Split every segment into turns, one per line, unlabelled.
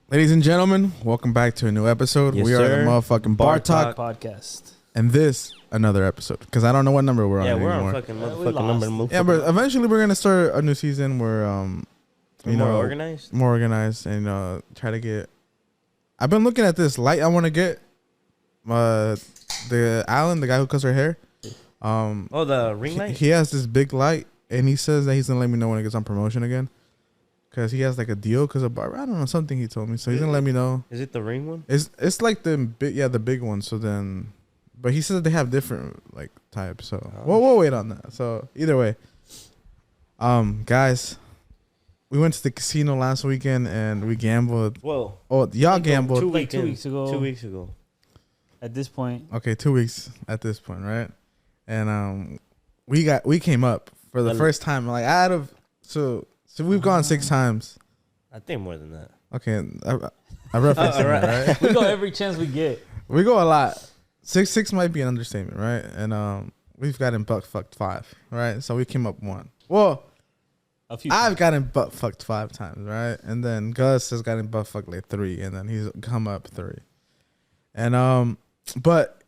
Ladies and gentlemen, welcome back to a new episode.
Yes,
we are
sir.
the motherfucking BARTALK
podcast.
and this another episode because I don't know what number we're on
Yeah, we're
anymore.
on fucking
we
motherfucking number.
Yeah, but eventually we're gonna start a new season where
more organized.
more organized, and try to get. I've been looking at this light I want to get. The Alan, the guy who cuts her hair.
Oh, the ring light.
He has this big light, and he says that he's gonna let me know when it gets on promotion again. Cause he has like a deal, cause of barber. I don't know, something he told me. So he's gonna let me know.
Is it the ring one?
It's like the big one. So then, but he said they have different like types. So we'll wait on that. So either way, guys, we went to the casino last weekend and we gambled.
Well,
y'all gambled
2
Like 2
weeks
weeks ago.
2 weeks ago.
At this point,
Okay, 2 weeks at this point, right? And we came up for the first time. Like out of so we've gone 6 times.
I think more than that.
Okay, I referenced it, right?
we go every chance we get.
We go a lot. Six might be an understatement, right? And we've gotten butt fucked 5, right? So we came up 1. Well,
A few.
I've gotten butt fucked 5 times, right? And then Gus has gotten butt fucked like 3, and then he's come up 3. And but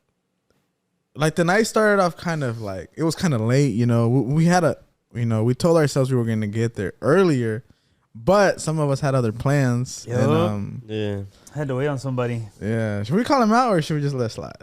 like the night started off kind of like it was kind of late, you know. We had we told ourselves we were going to get there earlier, but some of us had other plans.
Yup.
And
Yeah.
Had to wait on somebody.
yeah, should we call him out or should we just let it slide?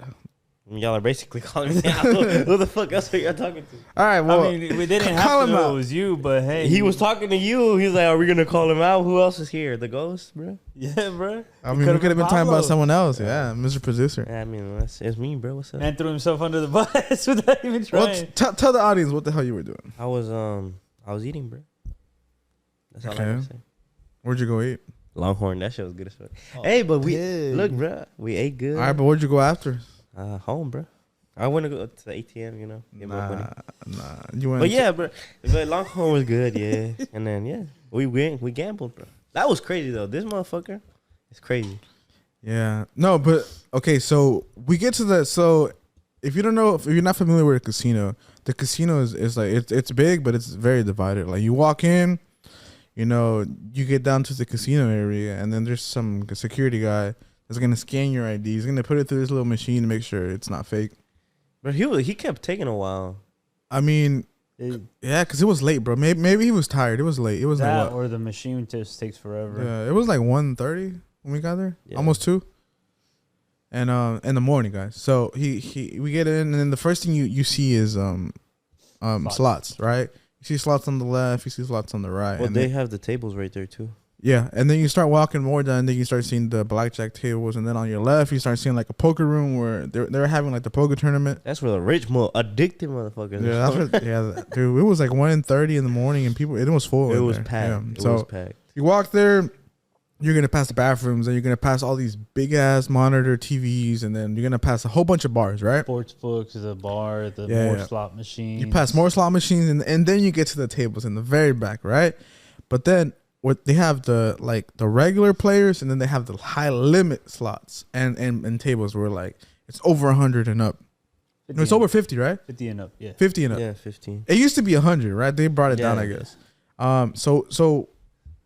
Y'all are basically calling me out. Who the fuck else are y'all talking to?
All right, well,
I mean, we didn't
call
have to
him
know
out.
it was you, but hey,
He was talking to you. He's like, "Are we gonna call him out? Who else is here? The ghost, bro."
Yeah, bro.
I mean, we could have been talking
Pablo.
about someone else. Yeah, Mr. Producer.
Yeah, I mean, it's me, bro. What's up?
Man threw himself under the bus without even
Well,
trying.
tell the audience what the hell you were doing.
I was eating, bro. That's all I
Okay.
can say.
Where'd you go eat?
Longhorn, that shit was good as fuck.
Oh,
Hey, but we
pig.
look, bro. We ate good.
All right, but where'd you go after?
Home, bro. I want to go to the ATM, you know. Get my money.
Nah. You went.
But yeah, bro, the Longhorn was good, yeah. And then yeah, we gambled, bro. That was crazy though. This motherfucker, it's crazy.
Yeah. No, but okay. So we get to the. So if you don't know, if you're not familiar with a casino, the casino is like it's big, but it's very divided. Like you walk in, you get down to the casino area, and then there's some security guy that's gonna scan your ID. He's gonna put it through this little machine to make sure it's not fake.
But he kept taking a while.
I mean, yeah, because it was late, bro. Maybe he was tired. It was late. It was
that
like what?
or the machine just takes forever.
Yeah, it was like 1:30 when we got there,
Yeah.
almost 2. And in the morning, guys. So we get in, and then the first thing you see is slots, right? You see slots on the left, you see slots on the right.
Well,
and
they
then,
have the tables right there too.
yeah, and then you start walking more down, and then you start seeing the blackjack tables, and then on your left you start seeing like a poker room where they're having like the poker tournament.
That's where the rich, addicted motherfuckers.
Yeah, dude, it was like 1:30 in the morning, and it was full.
It
in
was
there.
packed.
Yeah.
It
So
was packed.
you walk there, you're gonna pass the bathrooms, and you're gonna pass all these big ass monitor TVs, and then you're gonna pass a whole bunch of bars, right?
Sports books, the bar, the
Yeah,
more
yeah.
slot machines.
You pass more slot machines, and then you get to the tables in the very back, right? But then what they have the regular players, and then they have the high limit slots and tables where like it's over 100 and up.
50
No, it's
and
over
up.
50, right?
50 and up. Yeah.
50 and up.
Yeah, 15.
It used to be 100, right? They brought it down,
Yeah.
I guess. So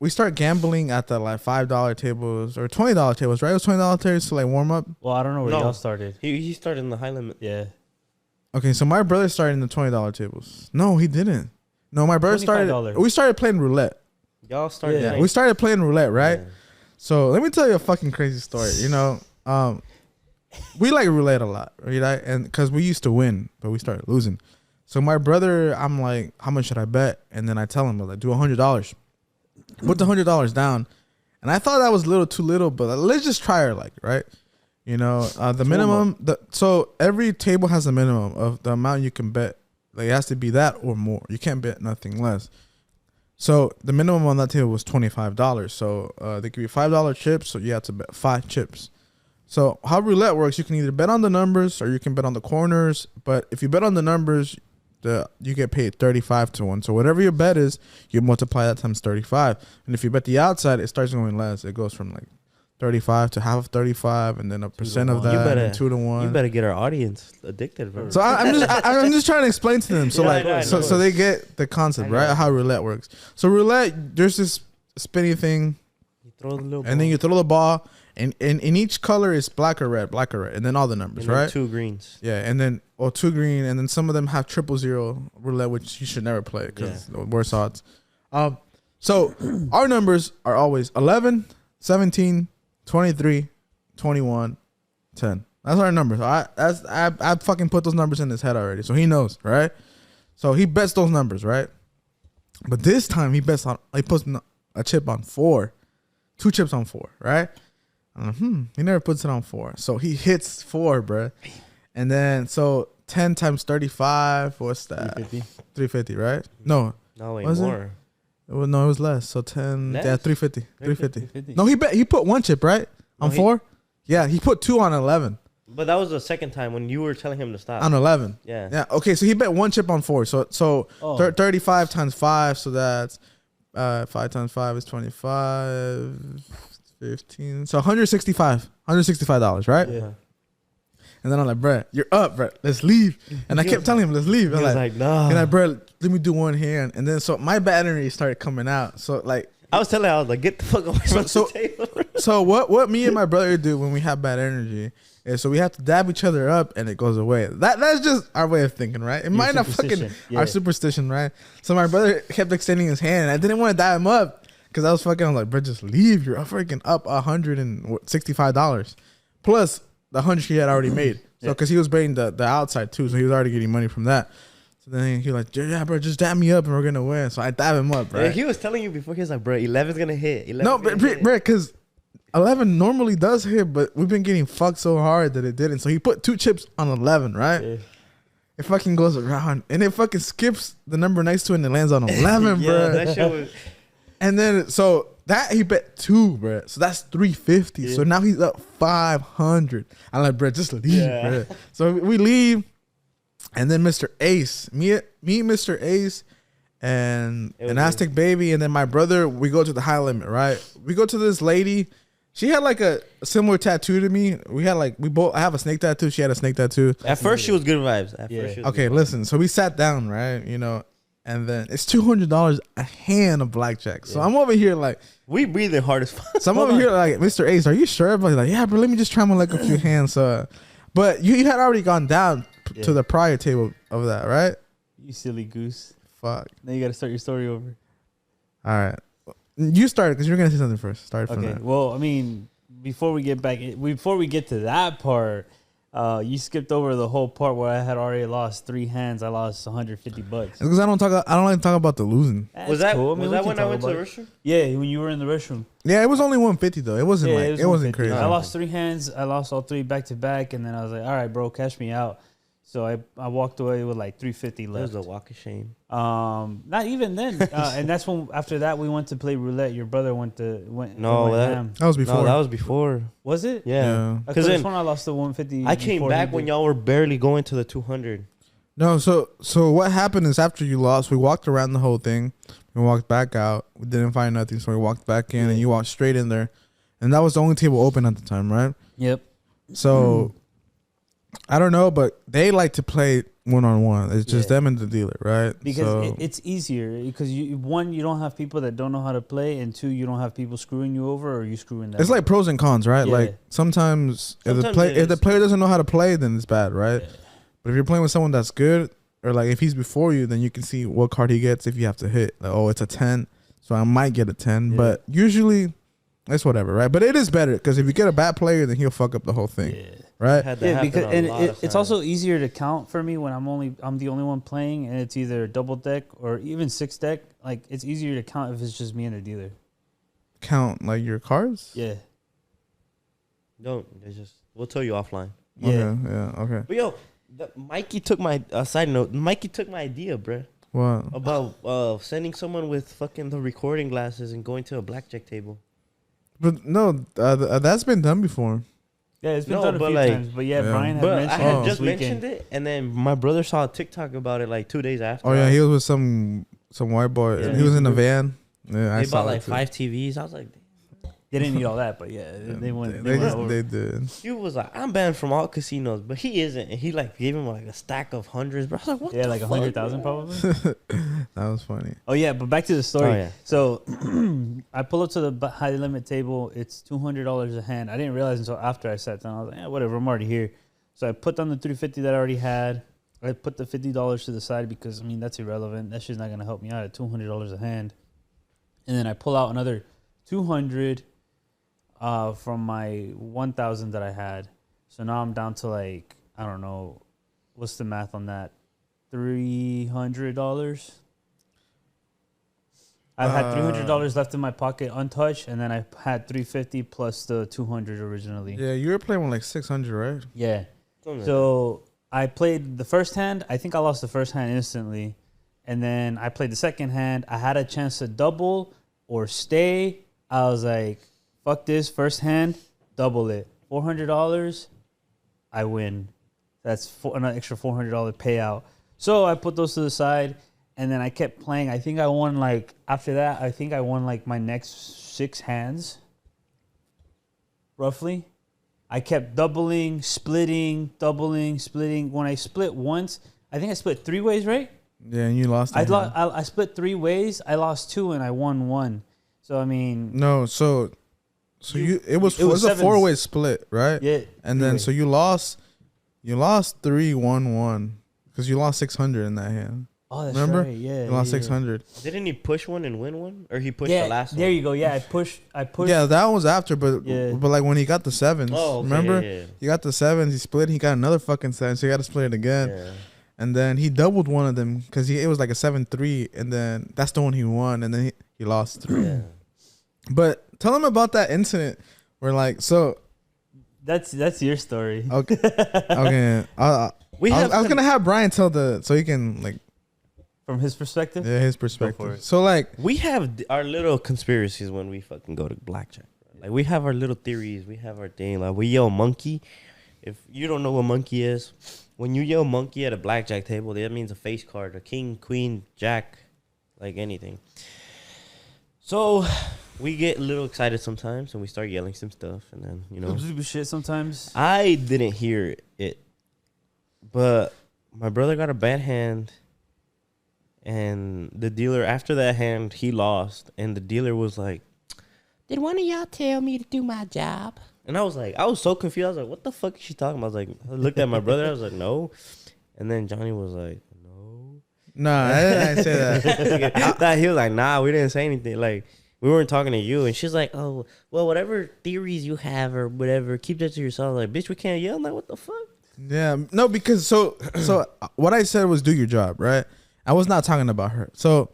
we start gambling at the like $5 tables or $20 tables, right? It was $20 tables to like warm up.
Well, I don't know where
No.
y'all started.
He started in the high limit.
Yeah.
Okay, so my brother started in the $20 tables. No, he didn't. No, my brother started.
$25.
We started playing roulette.
Y'all started.
Yeah.
We started playing roulette, right?
Yeah.
So let me tell you a fucking crazy story. We like roulette a lot, right? And because we used to win, but we started losing. So my brother, I'm like, how much should I bet? And then I tell him, I was like, do $100. Put the $100 down. And I thought that was a little too little, but let's just try it, like, right? The minimum. So every table has a minimum of the amount you can bet. Like it has to be that or more. You can't bet nothing less. So the minimum on that table was $25. So they give you $5 chips, so you have to bet 5 chips. So how roulette works, you can either bet on the numbers or you can bet on the corners. But if you bet on the numbers, you get paid 35 to 1. So whatever your bet is, you multiply that times 35. And if you bet the outside, it starts going less. It goes from like 35 to half of 35, and then a percent of that, and 2 to 1.
You better get our audience addicted, bro.
So I'm just trying to explain to them. So
Yeah, I know.
so they get the concept, right? How roulette works. So roulette, there's this spinny thing.
You Throw the little.
and then you throw the ball, and in each color is black or red, and then all the numbers,
and then
right?
2 greens.
Yeah, and then two green, and then some of them have 000 roulette, which you should never play because worse odds. So our numbers are always 11, 17, 23, 21, 10. That's our numbers. I fucking put those numbers in his head already, so he knows, right? So he bets those numbers, right? But this time he puts a chip on 4, 2 chips on 4, right? He never puts it on 4, so he hits 4, bruh. And then so 10 times 35, what's that? 350, right? No,
way
was
more.
it was less. So 10,
Less?
yeah, 350. 350.
350.
No, he put 1 chip, right? On
No,
4? Yeah, he put 2 on 11.
But that was the second time when you were telling him to stop.
On 11.
Yeah.
Yeah. Okay, so he bet 1 chip on 4. So 35 times 5, so that's 5 times 5 is 25, 15. So $165, right?
Yeah.
And then I'm like, bruh, you're up, bruh. Let's leave. And I kept telling him, let's leave.
He was like, no.
And like, bruh, let me do one here. And then so my battery started coming out. So like,
I was like, get the fuck away from
so-
the table.
so what me and my brother do when we have bad energy is so we have to dab each other up and it goes away. That's just our way of thinking, right? It might not fucking our superstition, right? So my brother kept extending his hand and I didn't want to dab him up because I was like, bro, just leave. You're freaking up $165 plus the 100 he had already made. So because he was betting the outside too, so he was already getting money from that. So then he like, yeah, bro, just dab me up and we're gonna win. So I dab him up, right?
Yeah, he was telling you before. He was like, bro, 11's gonna hit. 11's
No,
gonna
but
hit.
bro, because 11 normally does hit, but we've been getting fucked so hard that it didn't. So he put 2 chips on 11, right?
Yeah.
It fucking goes around and it fucking skips the number next to it and it lands on 11,
Yeah,
bro.
that shit was.
And then so that he bet 2, bro. So that's 350.
Yeah.
So now he's up 500. I'm like, bro, just leave, bro. So we leave, and then Mr. Ace, me, Mr. Ace, and
It was
an Aztec baby, and then my brother. We go to the high limit, right? We go to this lady. She had like a similar tattoo to me. We had like I have a snake tattoo. She had a snake tattoo.
At first, she was good vibes.
Okay, listen. So we sat down, right? You know, and then it's $200 a hand of blackjack. So I'm over here like,
we breathing hard as fuck.
so I'm over here like, Mr. Ace, are you sure? But he's like, yeah, bro, let me just try my luck a few hands. But you had already gone down to the prior table of that, right?
You silly goose.
Fuck.
Now you got to start your story over.
All right. You started because you were going to say something first. Start from
Okay.
there.
Well, I mean, before we get to that part, you skipped over the whole part where I had already lost 3 hands. I lost $150.
It's because I don't like to talk about the losing.
That's
Was that
cool. I mean,
was
we
that
can
when I
talk
went to the
about it.
restroom?
Yeah, when you were in the restroom.
Yeah, it was only 150 though. It wasn't
Yeah,
it wasn't
150.
crazy.
I lost 3 hands. I lost all 3 back to back, and then I was like, "All right, bro, cash me out." So I walked away with like 350
That
left.
was a walk of shame.
Not even then. And that's when after that we went to play roulette. Your brother went.
No,
ham.
That was before.
No, that was before.
Was it?
Yeah.
Because
then
when I lost the 150.
I came
before
back
he
when
did.
y'all were barely going to the 200.
No, so what happened is after you lost, we walked around the whole thing. We walked back out. We didn't find nothing, so we walked back in, and you walked straight in there. And that was the only table open at the time, right?
Yep.
So I don't know, but they like to play one-on-one. It's just them and the dealer, right?
Because
so,
it's easier because you don't have people that don't know how to play, and 2, you don't have people screwing you over or you screwing them.
it's like pros and cons, right?
Yeah.
Like sometimes if the
Sometimes
player doesn't know how to play, then it's bad, right?
Yeah.
But if you're playing with someone that's good, or like if he's before you, then you can see what card he gets if you have to hit. Like, oh, it's a 10, so I might get a 10.
Yeah.
But usually, it's whatever, right? But it is better because if you get a bad player, then he'll fuck up the whole thing, right?
Yeah, because it's also easier to count for me when I'm the only one playing, and it's either double deck or even 6 deck. Like it's easier to count if it's just me and the dealer.
Count like your cards.
Yeah.
Don't. It's just we'll tell you offline.
Yeah.
Okay.
But yo, Mikey took my side note. Mikey took my idea, bruh,
What?
about sending someone with fucking the recording glasses and going to a blackjack table.
But no, that's been done before.
Yeah, it's been
No,
done a
but
few
like-
times. But yeah,
Yeah.
Brian had
But I
mentioned
had
it
just
this weekend.
mentioned it, and then my brother saw a TikTok about it like 2 days after.
Oh yeah, he was with some white boy.
Yeah.
He was in a van. Yeah, I
They
saw
bought
that
like
too.
5 TVs. I was like,
They didn't need all that, but yeah, they went. They,
They
went
just
over.
they did.
he was like, I'm banned from all casinos, but he isn't. And he like gave him like a stack of hundreds, bro. I was like, what?
Yeah,
the
like
fuck,
100,000
bro?
probably.
That was funny.
Oh yeah, but back to the story.
Oh, yeah.
So I pull up to the high limit table. It's $200 a hand. I didn't realize until after I sat down. I was like, whatever, I'm already here. So I put down the $350 that I already had. I put the $50 to the side because I mean that's irrelevant. That shit's not gonna help me out at $200 a hand. And then I pull out another $200 from my $1,000 that I had. So now I'm down to like I don't know, what's the math on that? $300. I had $300 left in my pocket untouched, and then I had $350 plus the $200 originally.
Yeah, you were playing with like 600, right?
Yeah. So I played the first hand. I think I lost the first hand instantly, and then I played the second hand. I had a chance to double or stay. I was like, "Fuck this!" First hand, double it. $400. I win. That's an extra $400 payout. So I put those to the side. And then I kept playing. I think I won like after that. I think I won like my next 6 hands, roughly. I kept doubling, splitting, doubling, splitting. When I split once, I think I split 3 ways, right?
Yeah, and you lost.
I split 3 ways. I lost 2 and I won 1. So I mean,
no. So it was a 4-way split, right?
Yeah.
And then so you lost 3-1-1 because you lost 600 in that hand.
Oh, that's
remember?
right. Yeah,
you lost 600.
Didn't he push one and win one, or he pushed the last one?
There you go. Yeah, I pushed.
Yeah, that was after, but like when he got the 7s,
okay,
remember?
Yeah.
He got the 7s. He split. He got another fucking 7, so he got to split it again.
Yeah.
And then he doubled one of them because it was like a 7-3, and then that's the one he won, and then he lost 3.
Yeah.
But tell him about that incident where like so.
That's your story.
Okay. Okay. I was gonna have Brian tell so he can like.
From his perspective?
Yeah, his perspective. So, like...
We have our little conspiracies when we fucking go to blackjack. Like, we have our little theories. We have our thing. Like, we yell monkey. If you don't know what monkey is, when you yell monkey at a blackjack table, that means a face card. A king, queen, jack, like anything. So, we get a little excited sometimes, and we start yelling some stuff. And then, you know...
shit sometimes.
I didn't hear it. But my brother got a bad hand... And the dealer, after that hand, he lost. And the dealer was like, "Did one of y'all tell me to do my job?" And I was like, I was so confused. I was like, what the fuck is she talking about? I was like, I looked at my brother. I was like, no. And then Johnny was like, no.
Nah, I didn't say that.
He was like, nah, we didn't say anything. Like, we weren't talking to you. And she's like, oh, well, whatever theories you have or whatever, keep that to yourself. Like, bitch, we can't yell. I'm like, what the fuck?
Yeah, no, because so what I said was do your job, right? I was not talking about her. So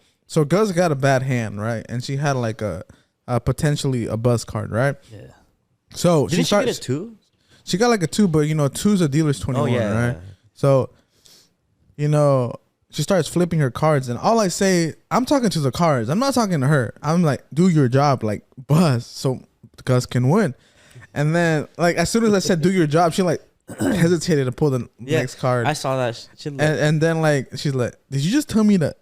Guz got a bad hand, right? And she had like a potentially a buzz card, right?
Yeah.
So
Didn't she get a 2?
She got like a 2, but you know, 2's a dealer's 21, right? So, you know, she starts flipping her cards, and all I say, I'm talking to the cards. I'm not talking to her. I'm like, do your job, like buzz, so Guz can win. And then, like, as soon as I said do your job, she like hesitated to pull the next card.
I saw that.
And then like she's like, did you just tell me to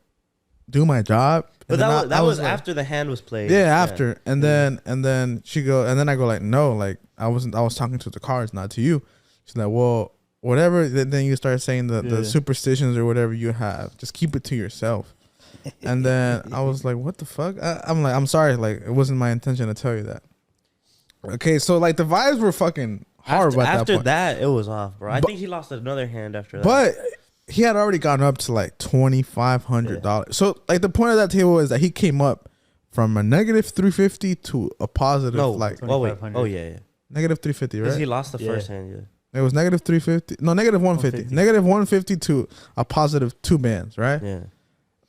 do my job?
But
and
that was
like,
after the hand was played.
Yeah, after. And then I go like, no, like I was talking to the cards, not to you. She's like, well, whatever. Then you start saying the superstitions or whatever you have, just keep it to yourself. And then I was like, what the fuck? I'm like, I'm sorry, like it wasn't my intention to tell you that. Okay, so like the vibes were fucking hard
after that, it was off, bro. I think he lost another hand after that.
But he had already gone up to like $2,500. Yeah. So like the point of that table is that he came up from a negative 350 to a positive like.
Oh wait. Oh yeah.
Negative 350, right?
Because he lost the first hand. Yeah.
It was negative 350. No, negative 150. Negative 150 to a positive 2 bands, right?
Yeah.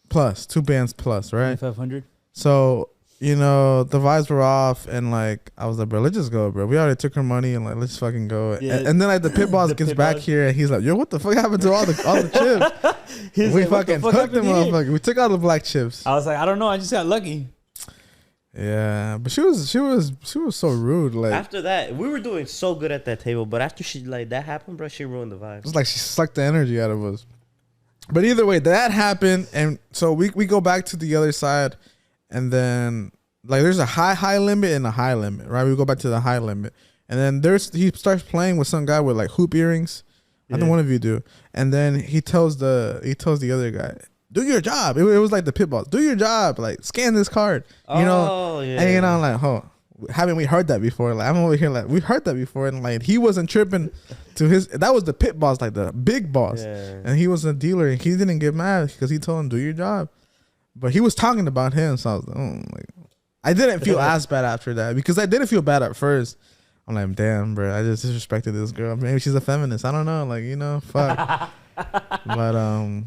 Plus 2 bands plus, right?
2,500.
So. You know, the vibes were off, and like I was like, bro, let's just go, bro. We already took her money, and like let's fucking go. Yeah. And then like the pit boss gets back here, and he's like, yo, what the fuck happened to all the chips? We like, fucking took them, motherfucker. We took all the black chips.
I was like, I don't know, I just got lucky.
Yeah, but she was so rude. Like
after that, we were doing so good at that table, but after she like that happened, bro, she ruined the vibe.
It was like she sucked the energy out of us. But either way, that happened, and so we go back to the other side. And then, like, there's a high limit and a high limit, right? We go back to the high limit. And then he starts playing with some guy with, like, hoop earrings. I think one of you do. And then he tells the other guy, do your job. It was like the pit boss. Do your job. Like, scan this card. You know?
Yeah.
And, you know, I'm like, oh, haven't we heard that before? Like, I'm over here like, we heard that before. And, like, he wasn't tripping to his, that was the pit boss, like the big boss.
Yeah.
And he was a dealer. And he didn't get mad because he told him, do your job. But he was talking about him. So I was like, oh, like, I didn't feel as bad after that because I didn't feel bad at first. I'm like, damn, bro, I just disrespected this girl. Maybe she's a feminist. I don't know. Like, you know, fuck. But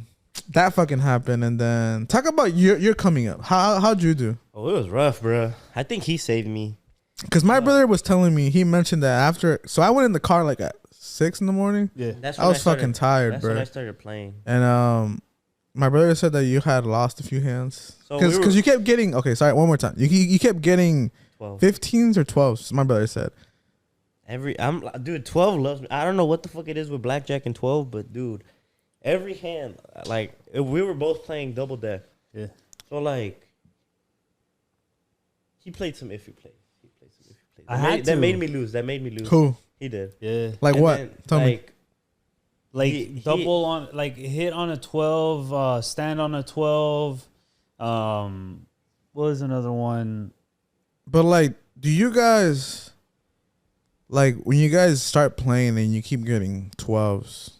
that fucking happened. And then talk about your coming up. How'd you do?
Oh, it was rough, bro. I think he saved me.
Because my brother was telling me, he mentioned that after. So I went in the car like at 6 in the morning.
Yeah.
I was fucking tired,
that's
bro.
when I started playing.
And my brother said that you had lost a few hands.
So
Because you kept getting. Okay, sorry, one more time. You kept getting
12.
15s or 12s. My brother said.
Dude, 12 loves me. I don't know what the fuck it is with blackjack and 12, but dude, every hand, like, if we were both playing double deck.
Yeah.
So, like, he played some iffy plays. That made me lose.
Who?
He did.
Yeah.
Like
And
what?
then,
Tell me.
Like double on, like hit on a 12, stand on a 12. What was another one?
But like, do you guys, like, when you guys start playing and you keep getting 12s,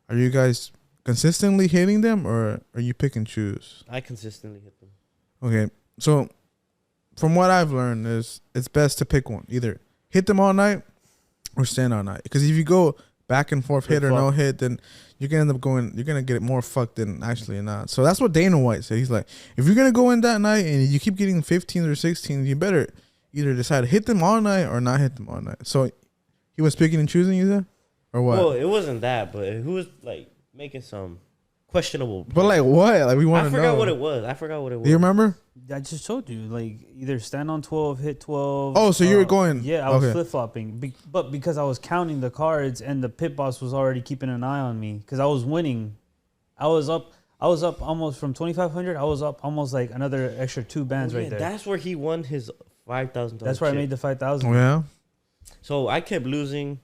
are you guys consistently hitting them or are you pick and choose?
I consistently hit them.
Okay, so from what I've learned is it's best to pick one. Either hit them all night or stand all night. Because if you go back and forth, hit or no hit, then you're gonna end up going. You're gonna get more fucked than actually not. So that's what Dana White said. He's like, if you're gonna go in that night and you keep getting 15s or 16s, you better either decide to hit them all night or not hit them all night. So he was picking and choosing, you said, or what?
Well, it wasn't that, but who was like making some questionable.
But like what? Like we want to know.
I forgot what it was.
Do you remember?
I just told you, like either stand on 12, hit 12.
Oh, so you were going?
Yeah, I was flip flopping, but because I was counting the cards and the pit boss was already keeping an eye on me because I was winning. I was up almost from 2,500. I was up almost like another extra 2 bands right there.
That's where he won his $5,000.
That's where I made the 5,000.
Oh, yeah.
So I kept losing,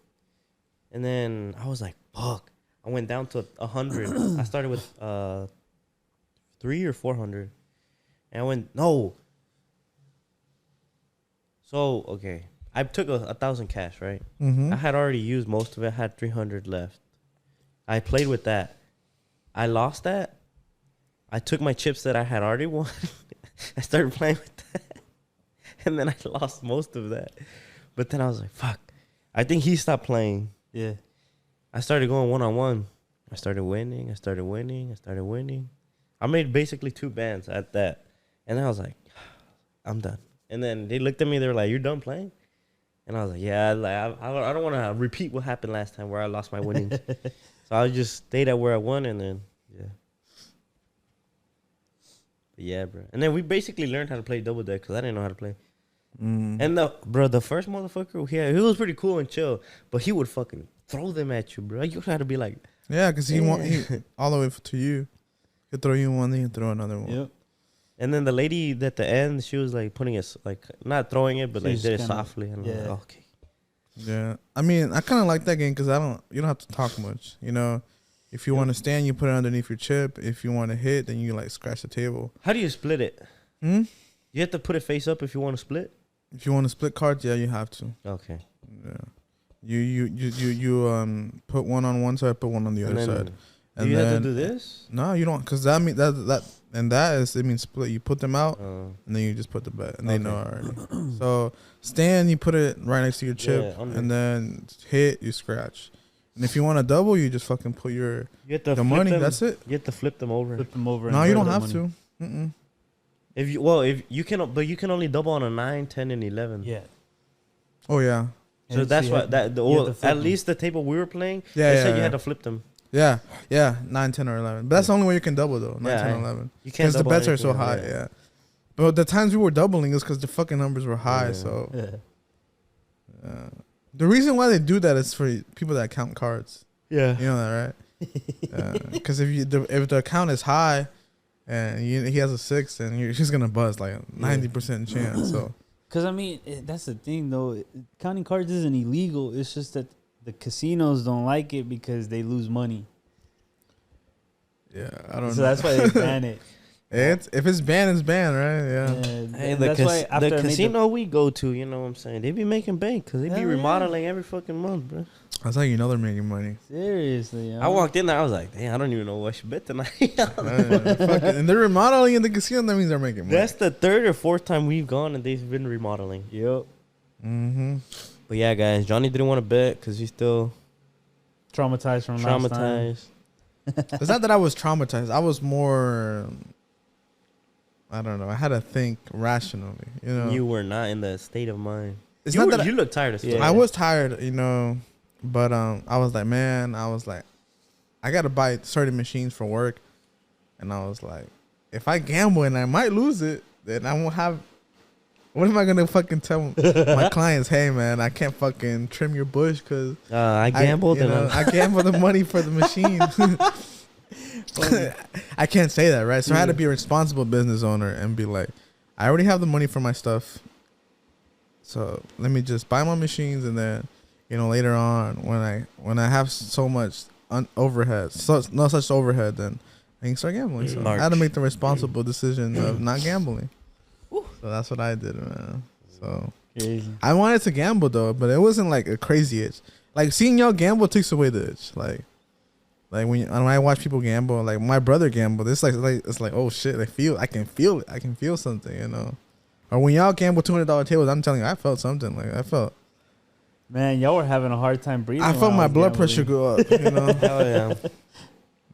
and then I was like, "Fuck!" I went down to 100. I started with 300 or 400, and I went no. So okay, I took 1,000 cash, right?
Mm-hmm.
I had already used most of it. I had 300 left. I played with that. I lost that. I took my chips that I had already won. I started playing with that, and then I lost most of that. But then I was like, "Fuck!" I think he stopped playing.
Yeah.
I started going 1-on-1. I started winning. I made basically 2 bands at that. And then I was like, I'm done. And then they looked at me. They were like, you're done playing? And I was like, yeah, like, I don't want to repeat what happened last time where I lost my winnings. So I just stayed at where I won. And then, yeah. But yeah, bro. And then we basically learned how to play double deck because I didn't know how to play. And the first motherfucker, he was pretty cool and chill. But he would fucking throw them at you, bro. You had to be like,
yeah, because he all the way to you. He'll throw you one, then he'll throw another one.
Yep.
and then the lady at the end, she was like putting it, like not throwing it, but like
She's
did it
kinda-
softly. And I'm like,
yeah.
okay.
Yeah, I mean, I kind of like that game because you don't have to talk much. You know, if you want to stand, you put it underneath your chip. If you want to hit, then you like scratch the table.
How do you split it?
Hmm?
You have to put it face up if you want to split.
If you want to split cards, yeah, you have to.
Okay.
Yeah, you put one on one side, put one on the other side.
Do you have to do this?
No, you don't, because that mean it means split. You put them out, and then you just put the bet, and they know already. So stand, you put it right next to your chip, and then hit, you scratch. And if you want to double, you just fucking put
You have to
the
flip
money.
them.
That's it.
You have to flip them over.
Flip them over.
No,
and
you
grab
don't
the
have
money.
to. Mm-mm.
If you can, but you can only double on a 9, 10, and 11.
Yeah.
Oh yeah.
So
And
that's
you
why
have-
that
you have to
at
flip them.
least the table we were playing,
Yeah,
they
yeah,
said you
yeah.
had to flip them.
Yeah, 9, 10, or 11. But that's the only way you can double though. 9, 10, or 11.
You can't
Because the
double
bets are so
anything,
high. Yeah. But the times we were doubling is because the fucking numbers were high.
Yeah.
So
Yeah.
the reason why they do that is for people that count cards.
Yeah.
You know that, right? Because if the account is high and he has a 6, then you're just gonna buzz like 90% chance. So
Because, I mean, that's the thing, though. Counting cards isn't illegal. It's just that the casinos don't like it because they lose money.
Yeah, I don't
So
know.
that's why they ban it.
If it's banned, it's banned, right? Yeah.
Hey,
That's why after
the
I made
casino we go to, you know what I'm saying? They be making bank because they be
Hell yeah.
remodeling every fucking month, bro.
That's how you know they're making money.
Seriously, yo.
I walked in there, I was like, damn, I don't even know what I should bet tonight.
And they're remodeling in the casino. That means they're making money.
That's the third or fourth time we've gone and they've been remodeling.
Yep.
Mm-hmm.
But yeah, guys, Johnny didn't want to bet because he's still
Traumatized from last time.
traumatized.
It's not that I was traumatized. I was more. I don't know. I had to think rationally. You know.
You were not in the state of mind.
It's
you,
not that
you look tired as fuck.
Yeah.
I was tired, you know, but I was like, man, I gotta buy certain machines for work, and I was like, if I gamble and I might lose it, then I won't have. What am I gonna fucking tell my clients? Hey, man, I can't fucking trim your bush because
I gambled and
I gambled the money for the machine. I can't say that, right? So I had to be a responsible business owner and be like, I already have the money for my stuff. So let me just buy my machines, and then, you know, later on when I have so much overhead, no such overhead, then I can start gambling. So I had to make the responsible decision of not gambling. So that's what I did, man. So
Crazy.
I wanted to gamble though, but it wasn't like a crazy itch. Like seeing y'all gamble takes away the itch. Like when I watch people gamble, like my brother gambled, it's like oh shit, I can feel it. I can feel something, you know. Or when y'all gamble $200 tables, I'm telling you, I felt something. Like I felt.
Man, y'all were having a hard time breathing.
I felt my blood pressure go up, you know.
Hell yeah.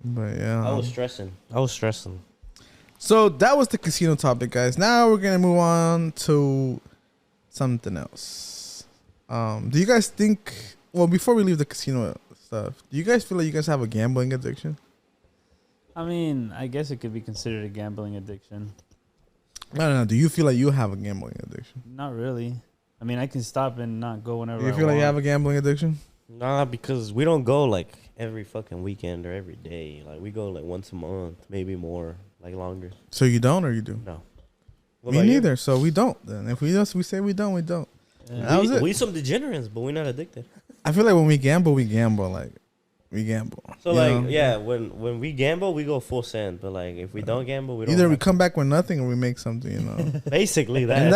But yeah.
I was stressing.
So that was the casino topic, guys. Now we're gonna move on to something else. Do you guys think? Well, before we leave the casino stuff, do you guys feel like you guys have a gambling addiction?
I mean, I guess it could be considered a gambling addiction.
No. Do you feel like you have a gambling addiction?
Not really. I mean, I can stop and not go whenever
Do you
I
feel like
want.
you have a gambling addiction?
Nah, because we don't go like every fucking weekend or every day. Like we go like once a month, maybe more, like longer.
So you don't, or you do?
No. What
Me
about you?
neither. So we don't. Then if we say we don't, we don't.
Yeah.
That was it.
We some degenerates, but we're not addicted.
I feel like when we gamble. Like we gamble.
So
you
like,
know?
yeah, when we gamble, we go full send. But like, if we don't gamble, we don't.
Either we
have
come back with nothing, or we make something. You know.
to. Basically that.
And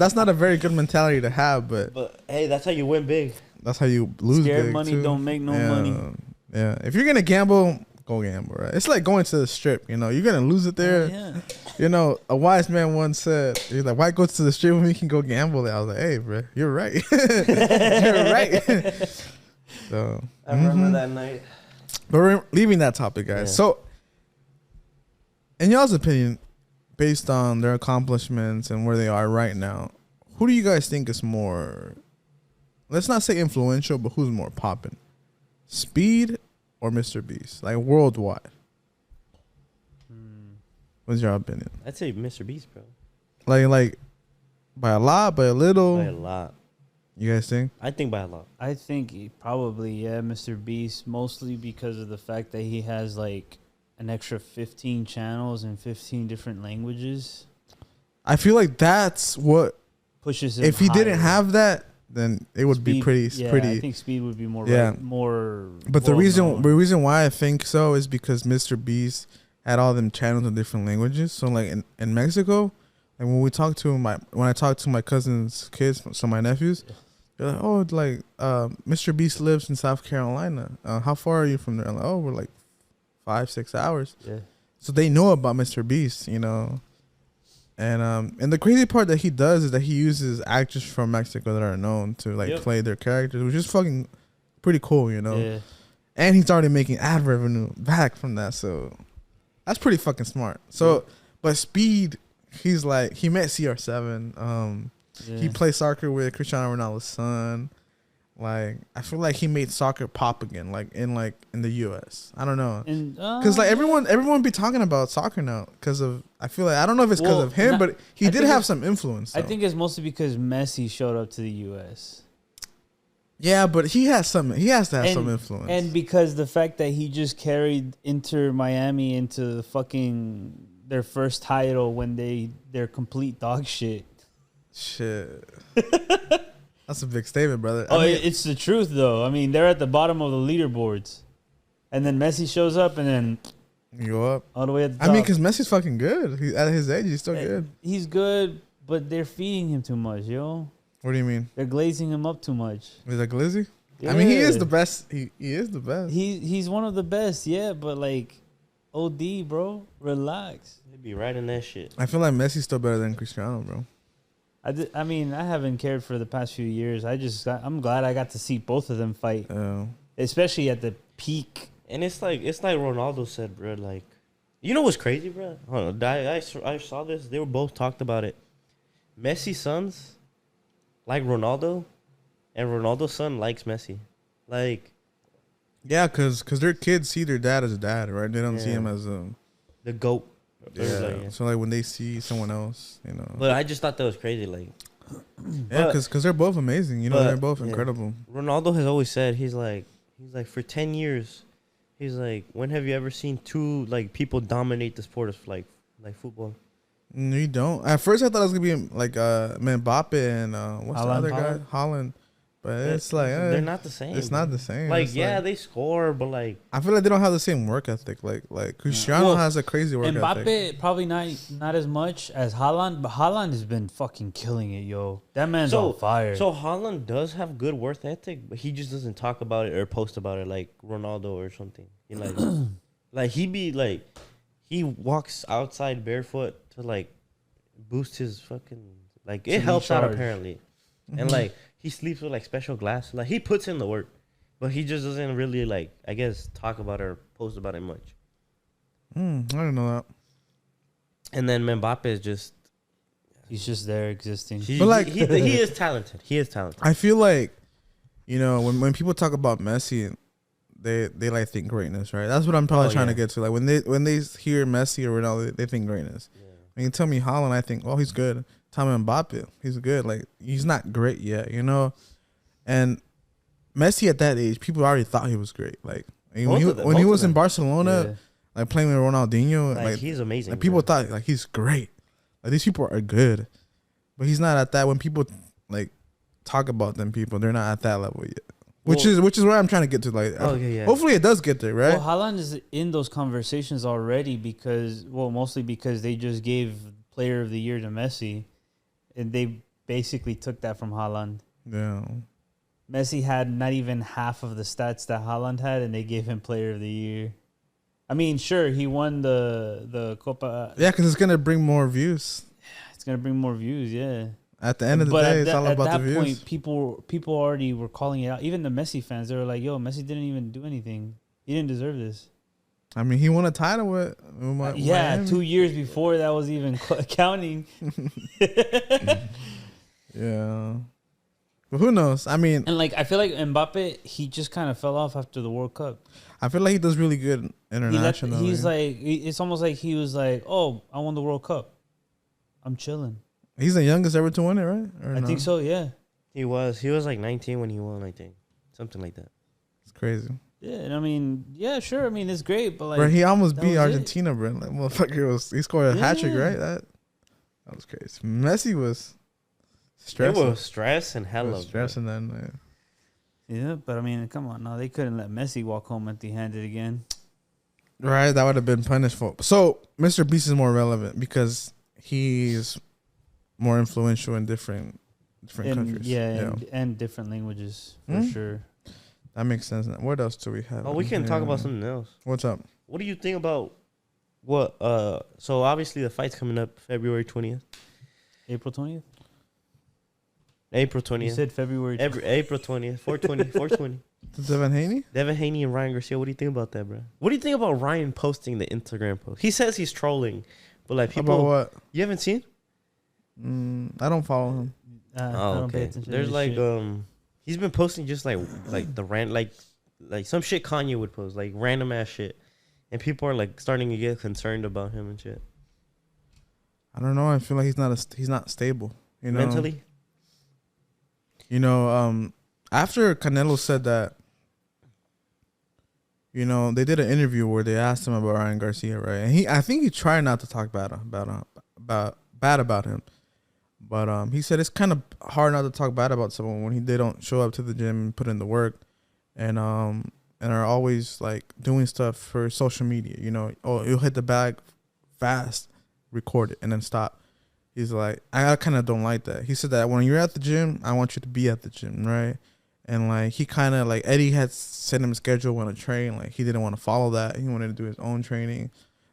that's not a very good mentality to have, but
But hey, that's how you win big.
that's how you lose.
Scared
big
money
too.
don't make no
Yeah,
money.
Yeah, if you're gonna gamble, go gamble. Right? It's like going to the strip. You know, you're gonna lose it there.
Yeah.
You know, a wise man once said, "He's like, why go to the strip when we can go gamble?" I was like, "Hey, bro, you're right. You're right." So
I remember that night.
But we're leaving that topic, guys.
Yeah.
So, in y'all's opinion, based on their accomplishments and where they are right now, who do you guys think is more, let's not say influential, but who's more popping? Speed or Mr. Beast? Like worldwide. What's your opinion?
I'd say Mr. Beast, bro.
Like by a lot, by a little?
By a lot.
You guys think?
I think by a lot.
I think probably, Mr. Beast, mostly because of the fact that he has like an extra 15 channels in 15 different languages.
I feel like that's what,
Pushes him
if he didn't
higher.
have that, then it would be pretty.
Yeah, I think Speed would be more.
Yeah.
More.
But the
well-known.
reason why I think so is because Mr. Beast had all them channels in different languages. So like in Mexico, like when I talk to my cousin's kids, so my nephews, they're like, oh, like Mr. Beast lives in South Carolina. How far are you from there? I'm like, oh, we're like 5-6 hours.
Yeah.
So they know about Mr. Beast, you know. And the crazy part that he does is that he uses actors from Mexico that are known to like play their characters, which is fucking pretty cool, you know.
Yeah.
And he's already making ad revenue back from that, so that's pretty fucking smart. So, but Speed, he's like, he met CR7. He plays soccer with Cristiano Ronaldo's son. Like, I feel like he made soccer pop again, like in the US. I don't know, because like everyone be talking about soccer now because of. I feel like I don't know if it's because of him, but he did have some influence.
I think it's mostly because Messi showed up to the US.
Yeah, but he has to have some influence.
And because the fact that he just carried Inter Miami into their first title when they're complete dog shit.
Shit. That's a big statement, brother.
It's the truth though. I mean, they're at the bottom of the leaderboards. And then Messi shows up and then
You go up.
all the way at the top.
I mean, because Messi's fucking good. At his age, he's still good.
He's good, but they're feeding him too much, yo.
What do you mean?
They're glazing him up too much.
Is that glizzy?
Yeah.
I mean, he is the best. He is the best.
He's one of the best, yeah. But like, OD, bro, relax.
They be right in that shit.
I feel like Messi's still better than Cristiano, bro.
I mean, I haven't cared for the past few years. I'm glad I got to see both of them fight, especially at the peak.
And it's like Ronaldo said, bro. Like, you know what's crazy, bro? Hold on, I saw this. They were both talked about it. Messi's sons like Ronaldo, and Ronaldo's son likes Messi. Like,
yeah, cause their kids see their dad as a dad, right? They don't see him as
the GOAT.
Yeah. So like when they see someone else, you know.
But I just thought that was crazy. Like,
yeah, cause they're both amazing. You know, they're both incredible.
Ronaldo has always said he's like for 10 years, he's like, when have you ever seen two like people dominate the sport of like football?
No, you don't. At first, I thought it was gonna be like Mbappe and what's
Haaland.
the other guy, Holland. But it's like
they're not the same.
It's not the same.
Like,
it's
they score, but like
I feel like they don't have the same work ethic. Like Cristiano has a crazy work ethic.
Mbappe probably not as much as Haaland, but Haaland has been fucking killing it, yo. That man's on fire.
So Haaland does have good work ethic, but he just doesn't talk about it or post about it like Ronaldo or something. He like, like he walks outside barefoot to like boost his fucking like it helps out apparently, and like. He sleeps with like special glass. Like he puts in the work, but he just doesn't really like I guess talk about it or post about it much.
I didn't know that.
And then Mbappe is
he's just there existing.
But like
he is talented. He is talented.
I feel like, you know, when people talk about Messi, they like think greatness, right? That's what I'm probably trying to get to. Like when they hear Messi or Ronaldo, they think greatness. Yeah. When you tell me Haaland, I think, oh, he's good. Tell me Mbappe, he's good. Like he's not great yet, you know. And Messi at that age, people already thought he was great. Like when he was in Barcelona, like playing with Ronaldinho, like
he's amazing.
Like people thought like he's great. Like these people are good, but he's not at that. When people like talk about them, they're not at that level yet. Which is where I'm trying to get to. Like, hopefully it does get there, right?
Well, Haaland is in those conversations already mostly because they just gave Player of the Year to Messi. And they basically took that from Haaland.
Yeah.
Messi had not even half of the stats that Haaland had, and they gave him Player of the Year. I mean, sure, he won the Copa.
Yeah, because it's going to bring more views.
It's going to bring more views, yeah.
At the end of the day, it's all about the views. At that point,
people already were calling it out. Even the Messi fans, they were like, yo, Messi didn't even do anything. He didn't deserve this.
I mean, he won a title with Miami.
2 years before that was even counting.
Yeah. But who knows? I mean...
And, like, I feel like Mbappe, he just kind of fell off after the World Cup.
I feel like he does really good internationally.
He's like... It's almost like he was like, oh, I won the World Cup. I'm chilling.
He's the youngest ever to win it, right?
I think so, yeah.
He was like 19 when he won, I think. Something like that.
It's crazy.
Yeah, and I mean, yeah, sure. I mean, it's great, but like,
bro, he almost beat Argentina, bro. Like, motherfucker he scored a hat trick, right? That was crazy. Messi was stressing.
It was stress and hella
stressing then.
Yeah, but I mean, come on, now they couldn't let Messi walk home empty-handed again.
Right, that would have been punishable. So Mr. Beast is more relevant because he's more influential in different countries.
Yeah, and different languages for sure.
That makes sense. What else do we have?
Oh, we can talk about something else.
What's up?
What do you think about what? So obviously the fight's coming up February 20th.
April 20th?
April 20th.
You said February 20th.
April 20th. 420.
Devin Haney?
Devin Haney and Ryan Garcia. What do you think about that, bro? What do you think about Ryan posting the Instagram post? He says he's trolling, but like people.
About what?
You haven't seen?
I don't follow him.
I don't pay
okay.
attention
There's
to
like
shit.
He's been posting just like the rant like some shit Kanye would post, like random ass shit, and people are like starting to get concerned about him and shit.
I don't know. I feel like he's not stable. You know,
mentally.
You know, after Canelo said that, you know, they did an interview where they asked him about Ryan Garcia, right? And I think he tried not to talk bad about him. But he said it's kind of hard not to talk bad about someone when they don't show up to the gym and put in the work. And and are always like doing stuff for social media. You know, oh, you'll hit the bag fast, record it, and then stop. He's like, I kind of don't like that. He said that when you're at the gym, I want you to be at the gym, right? And like he kind of like Eddie had sent him a schedule when to train. Like he didn't want to follow that. He wanted to do his own training.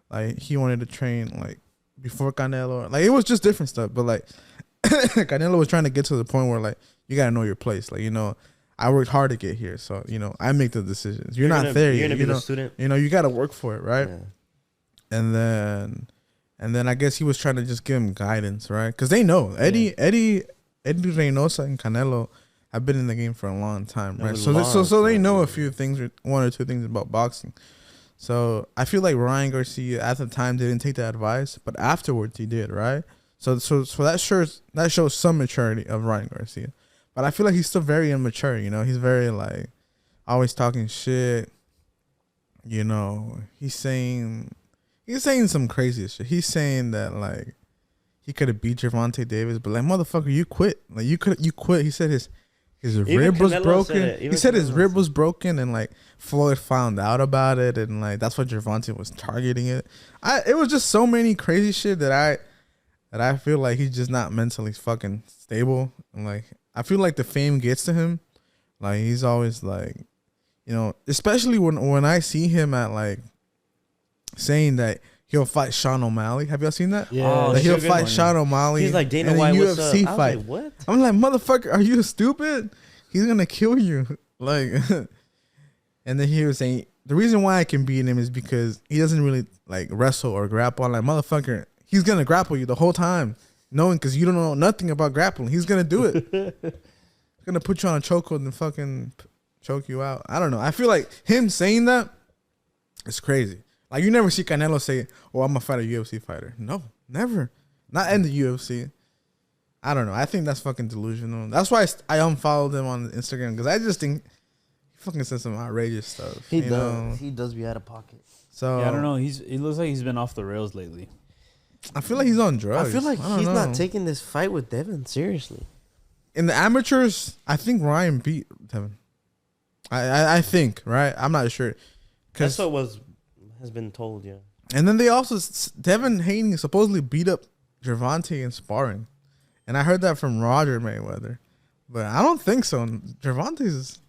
Like he wanted to train like before Canelo. Like it was just different stuff. But like Canelo was trying to get to the point where like you gotta know your place. Like, you know, I worked hard to get here, so you know I make the decisions. You're not there.
You're
yet,
gonna be the student.
You know you gotta work for it, right?
Yeah.
And then I guess he was trying to just give him guidance, right? Because they know Eddie Reynosa and Canelo have been in the game for a long time, right? So they know a few things, one or two things about boxing. So I feel like Ryan Garcia at the time didn't take that advice, but afterwards he did, right? So that shows some maturity of Ryan Garcia, but I feel like he's still very immature. You know, he's very like always talking shit. You know, he's saying some crazy shit. He's saying that like he could have beat Gervonta Davis, but like motherfucker, you quit. Like you quit. He said his rib was broken. He said his rib was broken, and like Floyd found out about it, and like that's why Gervonta was targeting it. It was just so many crazy shit that I feel like he's just not mentally fucking stable, and like I feel like the fame gets to him. Like he's always like, you know, especially when I see him at like saying that he'll fight Sean O'Malley. Have y'all seen that?
Yeah.
That he'll fight Sean O'Malley.
He's like, Dana
in a
White,
UFC
what's up?
fight.
I was like, what?
I'm like, motherfucker, are you stupid? He's gonna kill you. Like, and then he was saying the reason why I can beat him is because he doesn't really like wrestle or grapple. I'm like, motherfucker, he's gonna grapple you the whole time, knowing because you don't know nothing about grappling. He's gonna do it. He's gonna put you on a chokehold and fucking choke you out. I don't know. I feel like him saying that is crazy. Like you never see Canelo say, "Oh, I'm gonna fight a UFC fighter." No, never. Not in the UFC. I don't know. I think that's fucking delusional. That's why I unfollowed him on Instagram because I just think he fucking said some outrageous stuff.
He
does.
does. He does be out of pocket.
So
Yeah, I don't know. It looks like he's been off the rails lately.
I feel like he's on drugs.
I feel like he's
know.
not taking this fight with Devin seriously.
In the amateurs, I think Ryan beat Devin. I think, right? I'm not sure.
That's what has been told, yeah.
And then they also Devin Haney supposedly beat up Gervonta in sparring, and I heard that from Roger Mayweather, but I don't think so. Gervonta's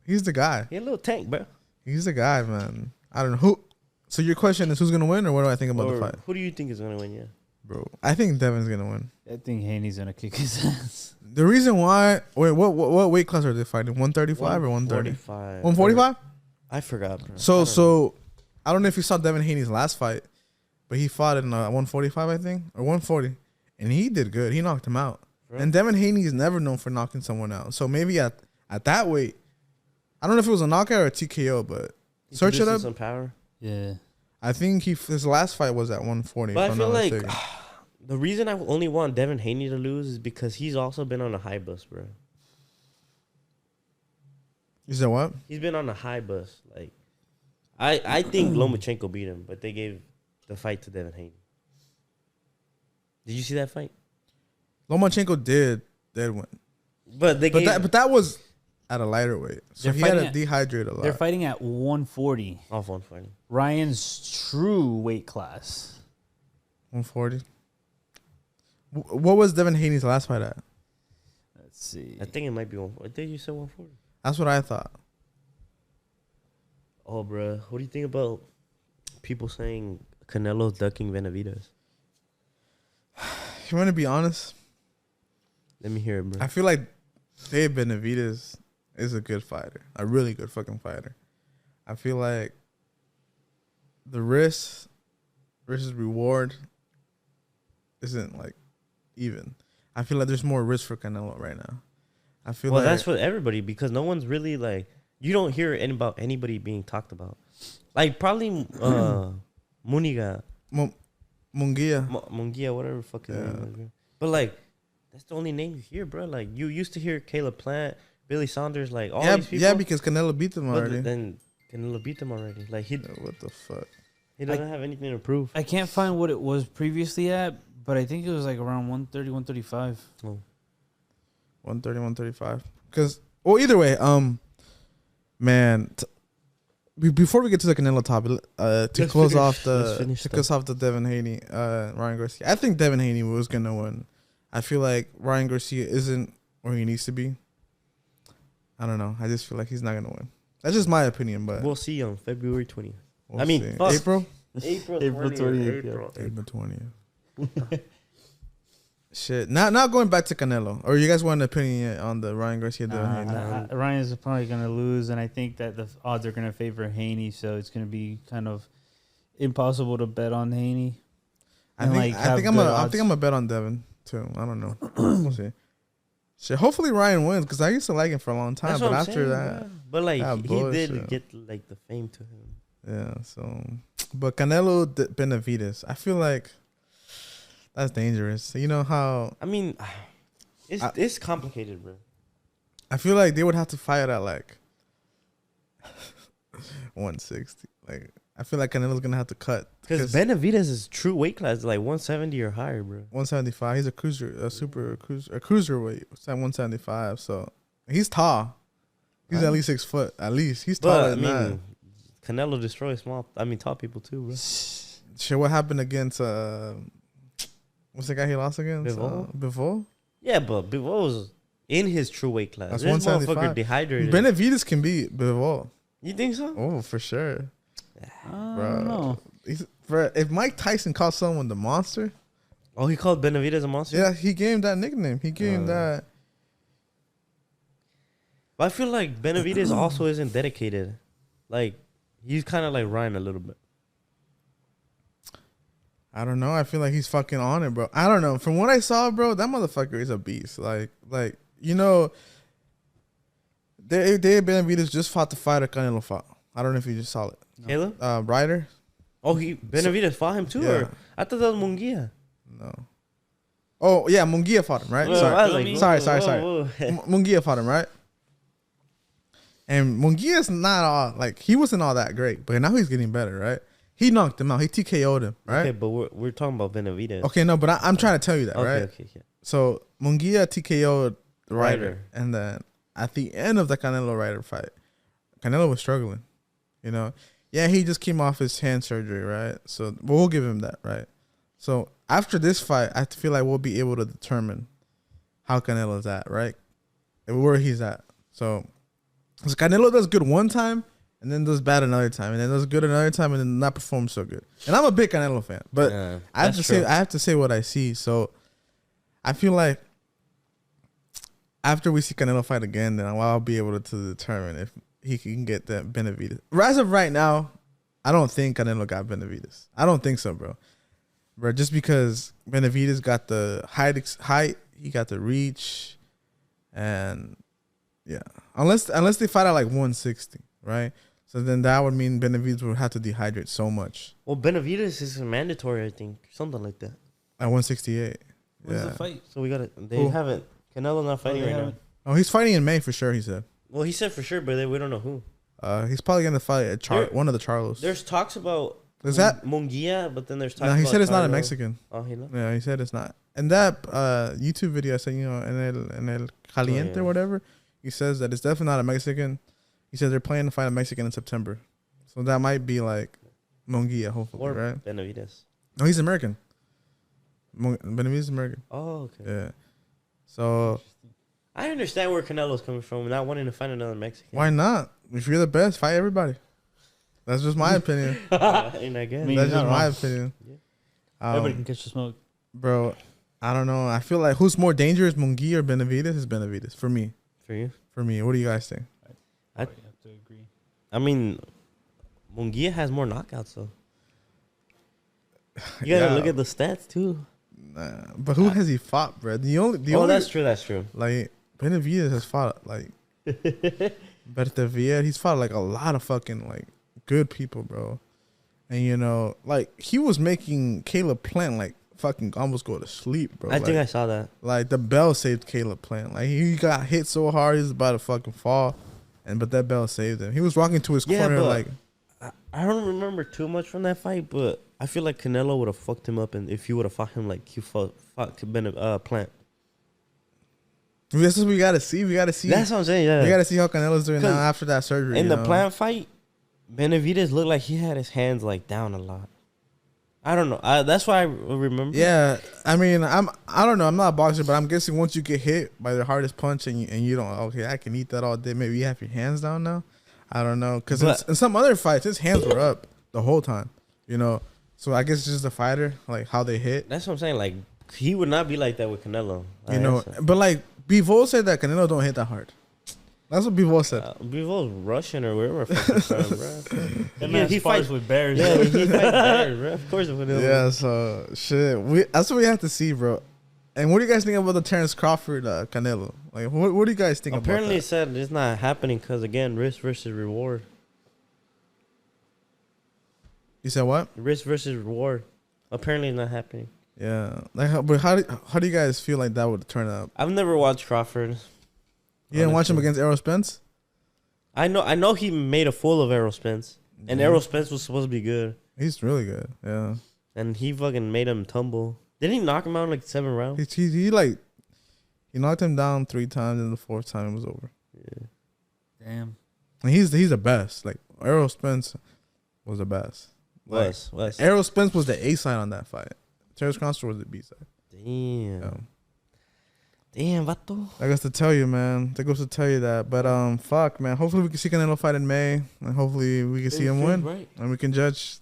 he's the guy.
He a little tank, bro.
He's the guy, man. I don't know who. So your question is who's gonna win, or what do I think about the fight,
Who do you think is gonna win? Yeah,
bro? I think Devin's gonna win.
I think Haney's gonna kick his ass.
The reason why, wait, what weight class are they fighting? 135 or 130? 145.
I forgot, bro.
So I don't know if you saw Devin Haney's last fight, but he fought in 145, I think, or 140, and he did good. He knocked him out. Right. And Devin Haney is never known for knocking someone out. So maybe at that weight, I don't know if it was a knockout or a TKO, but search it up.
Some power.
Yeah,
I think his last fight was at 140.
But I feel like the reason I only want Devin Haney to lose is because he's also been on a high bus, bro.
You said what?
He's been on a high bus. Like, I think Lomachenko beat him, but they gave the fight to Devin Haney. Did you see that fight?
Lomachenko did win,
but
that was at a lighter weight, so he had to dehydrate a lot.
They're fighting at 140.
Off 140.
Ryan's true weight class.
140. What was Devin Haney's last fight at?
Let's see.
I think it might be 140. I think you said 140.
That's what I thought.
Oh, bro. What do you think about people saying Canelo's ducking Benavidez?
You want to be honest?
Let me hear it, bro.
I feel like Dave Benavidez is a good fighter. A really good fucking fighter. I feel like the risk versus reward isn't like even. I feel like there's more risk for Canelo right now. I feel like
that's for everybody because no one's really like you don't hear about anybody being talked about. Like probably Mungia, Mungia, whatever fucking name is, bro. But like that's the only name you hear, bro. Like you used to hear Caleb Plant, Billy Saunders, like all these people.
Yeah, because Canelo beat them already.
But then Canelo beat them already. Like
what the fuck?
He doesn't have anything to prove.
I can't find what it was previously at, but I think it was like around 130, 135.
Oh.
130, 135. Because, well, either way, man, before we get to the Canelo topic, to close off the Devin Haney, Ryan Garcia. I think Devin Haney was gonna win. I feel like Ryan Garcia isn't where he needs to be. I don't know. I just feel like he's not gonna win. That's just my opinion, but
we'll see on February 20th.
We'll see. April.
April 20th.
April 20th. Shit. Now going back to Canelo. Or you guys want an opinion on the Ryan Garcia?
Ryan is probably going to lose, and I think that the odds are going to favor Haney, so it's going to be kind of impossible to bet on Haney.
I think I'm gonna bet on Devin too. I don't know. We'll see. Shit. Hopefully Ryan wins because I used to like him for a long time, but after that,
but like he did get like the fame to him.
Yeah. So, but Canelo Benavidez, I feel like. That's dangerous. You know how?
I mean, it's complicated, bro.
I feel like they would have to fight at like 160. Like I feel like Canelo's gonna have to cut
because Benavidez' true weight class is like 170 or higher, bro.
175. He's a cruiserweight. It's at 175. So he's tall. He's at least 6 foot. At least he's taller than that.
Canelo destroys tall people too, bro.
Shit, what happened against what's the guy he lost against? Bivol?
Yeah, but Bivol was in his true weight class.
That's 175.
Dehydrated.
Benavidez can beat Bivol.
You think so?
Oh, for sure.
I don't know.
If Mike Tyson called someone the monster.
Oh, he called Benavidez a monster?
Yeah, he gave him that nickname. He gave him that.
But I feel like Benavidez also isn't dedicated. Like, he's kind of like Ryan a little bit.
I don't know. I feel like he's fucking on it, bro. I don't know. From what I saw, bro, that motherfucker is a beast. Like you know, Dave Benavidez just fought the fighter Canelo fought. I don't know if you just saw it.
Caleb?
Ryder.
Oh, Benavidez fought him too?
Yeah.
Or I thought that was Munguia.
No. Oh, yeah, Munguia fought him, right? Sorry. Munguia fought him, right? And Munguia's not all, like, he wasn't all that great, but now he's getting better, right? He knocked him out. He TKO'd him, right?
Okay, but we're talking about Benavidez.
Okay, no, but I'm trying to tell you that, right?
Okay.
So Munguia TKO'd Ryder, and then at the end of the Canelo Ryder fight, Canelo was struggling. You know, yeah, he just came off his hand surgery, right? So we'll give him that, right? So after this fight, I feel like we'll be able to determine how Canelo's at, right? And where he's at. So Canelo does good one time. And then does bad another time, and then does good another time, and then not perform so good. And I'm a big Canelo fan, but I have to say what I see. So I feel like after we see Canelo fight again, then I'll be able to determine if he can get that Benavidez. As of right now, I don't think Canelo got Benavidez. I don't think so, bro. Bro, just because Benavidez got the height, he got the reach, and yeah, unless they fight at like 160, right? So then that would mean Benavidez would have to dehydrate so much.
Well, Benavidez is mandatory, I think. Something like that.
At 168.
When's the fight?
So we got it. They haven't. Canelo not fighting right now.
Oh, he's fighting in May for sure, he said.
Well, he said for sure, but we don't know who.
He's probably going to fight at one of the Charlos.
There's talks about Munguia, but then there's talks about...
No, he said it's
Charlo.
not a Mexican.
Oh, he not?
Yeah, he said it's not. And that YouTube video I said, you know, en el caliente or whatever, he says that it's definitely not a Mexican. He said they're planning to fight a Mexican in September. So that might be like Munguia, hopefully,
or
right?
Benavidez.
No, he's American. Benavidez is American.
Oh, okay.
Yeah. So...
I understand where Canelo's coming from, not wanting to find another Mexican.
Why not? If you're the best, fight everybody. That's just my opinion.
And I guess.
That's just my opinion.
Yeah. Everybody can catch the smoke.
Bro, I don't know. I feel like who's more dangerous, Munguia or Benavidez? Is Benavidez. For me.
For you?
For me. What do you guys think?
I have to agree.
I mean, Munguia has more knockouts, though. You gotta look at the stats, too.
Nah, but who has he fought, bro? The only
that's true. That's true.
Like, Benavidez has fought, like, Bertavia. He's fought, like, a lot of fucking, like, good people, bro. And, you know, like, he was making Caleb Plant, like, fucking almost go to sleep, bro.
I think I saw that.
Like, the bell saved Caleb Plant. Like, he got hit so hard, he was about to fucking fall. But that bell saved him. He was walking to his corner, like...
I don't remember too much from that fight, but I feel like Canelo would have fucked him up, and if he would have fought him like he fought Plant.
This is what we gotta see. We gotta see.
That's what I'm saying. Yeah,
we gotta see how Canelo's doing now after that surgery.
In the Plant fight, Benavidez looked like he had his hands like down a lot. I don't know. That's why I remember.
Yeah, I mean, I don't know. I'm not a boxer, but I'm guessing once you get hit by the hardest punch and you don't, okay, I can eat that all day. Maybe you have your hands down now. I don't know, because in some other fights, his hands were up the whole time. You know, so I guess it's just the fighter, like how they hit.
That's what I'm saying. Like he would not be like that with Canelo.
You know, but like Bivol said that Canelo don't hit that hard. That's what Bivol said.
Bivol's Russian or wherever fucking from, bro.
That man fights with bears.
Yeah, he fights bears, bro. Of course,
yeah. So shit, that's what we have to see, bro. And what do you guys think about the Terrence Crawford Canelo? Like, what do you guys think?
Apparently,
about that?
it said it's not happening because again, risk versus reward.
You said what?
Risk versus reward. Apparently, it's not happening.
Yeah, like, but how do you guys feel like that would turn out?
I've never watched Crawford.
You didn't watch him against Errol Spence?
I know he made a fool of Errol Spence, and Errol Spence was supposed to be good.
He's really good. Yeah,
and he fucking made him tumble. Didn't he knock him out in like 7 rounds?
He knocked him down 3 times, and the 4th time it was over.
Yeah.
Damn.
And he's the best. Like Errol Spence was the best. Like,
was
Errol Spence was the A side on that fight. Terrence Crawford was the B side.
Damn. Damn, vato.
That goes to tell you, man. That goes to tell you that. But fuck, man. Hopefully we can see Canelo fight in May, and hopefully we can see him win,
right.
and we can judge